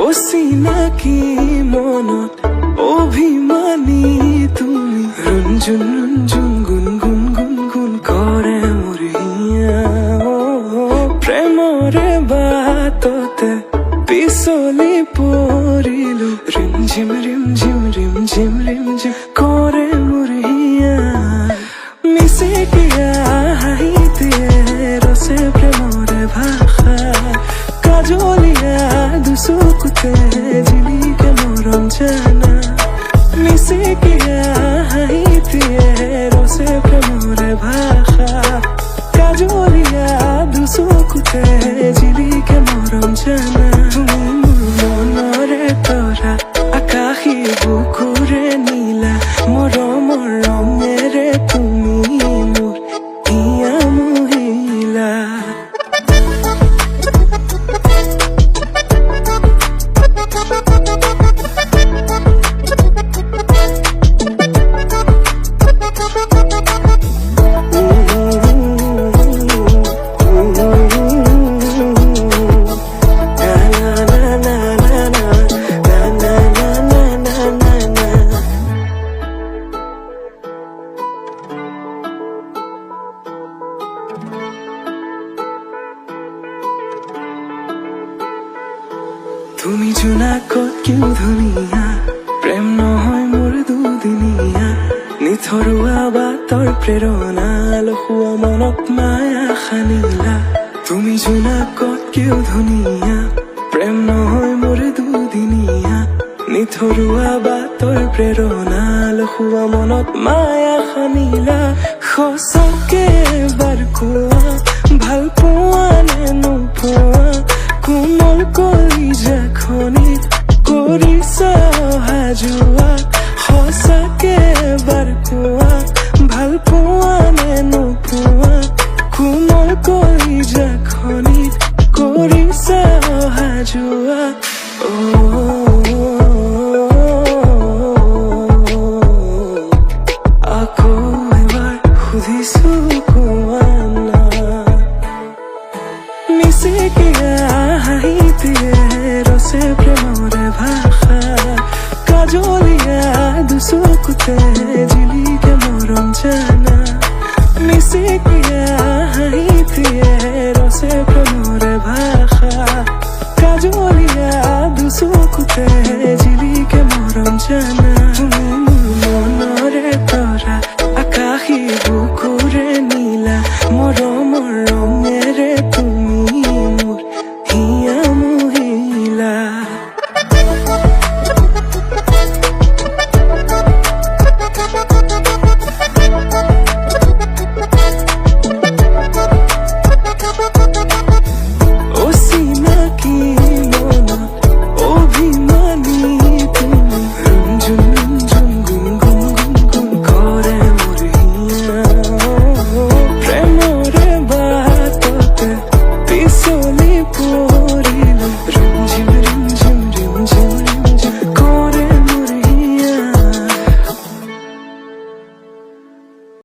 অচিনাকি মনত অভিমানী তুমি ৰঞ্জুন ৰঞ্জুন গুণ গুণ গুণ গুণ কৰে মোৰ হিয়া প্ৰেমৰে বাটতে পিছলি পৰিলো ৰিমঝিম ৰিমঝিম ৰিমঝিম ৰিমঝিম কৰে মোৰ হিয়া মিচিকিয়া হাঁহিতে ৰচে প্ৰেমৰে ভাষা কাজলিয়া দুচকুতে জিলিকে মৰম জানা মিচিকিয়া হাঁহিতে ৰচে প্ৰেমৰে ভাষা কাজলিয়া দুচকুতে জিলিকে মৰম জানা তুমি মোৰ মনৰে তৰা আকাশী বুকুৰে নীলা মৰমৰ ৰঙেৰে তুমি মোৰ হিয়া মহিলা তুমি জোনাকতকেও ধুনীয়া প্ৰেম নহয় মোৰ দুদিনীয়া নিথৰুৱা বাটৰ প্ৰেৰণা লখুৱা মনত মায়া সানিলা তুমি জোনাকতকেও ধুনীয়া প্ৰেম নহয় মোৰ দুদিনীয়া নিথৰুৱা বাটৰ প্ৰেৰণা লখুৱা মনত মায়া সানিলা সঁচাকে এবাৰ কোৱা ভাল পোৱা নে নোপোৱা কোমল কলিজাখনিত কৰিছা অহা যোৱা সঁচাকে এবাৰ কোৱা ভাল পোৱা নে নোপোৱা কোমল কলিজাখনিত কৰিছা অহা যোৱা আকৌ এবাৰ সুধিছো কোৱা না মিচিকিয়া হাঁহিতে ৰচে প্ৰেমৰে ভাষা কাজলিয়া দুচকুতে জিলিকে মৰম জানা মিচিকিয়া হাঁহিতে ৰচে প্ৰেমৰে ভাষা কাজলিয়া দুচকুতে জিলিকে মৰম জানা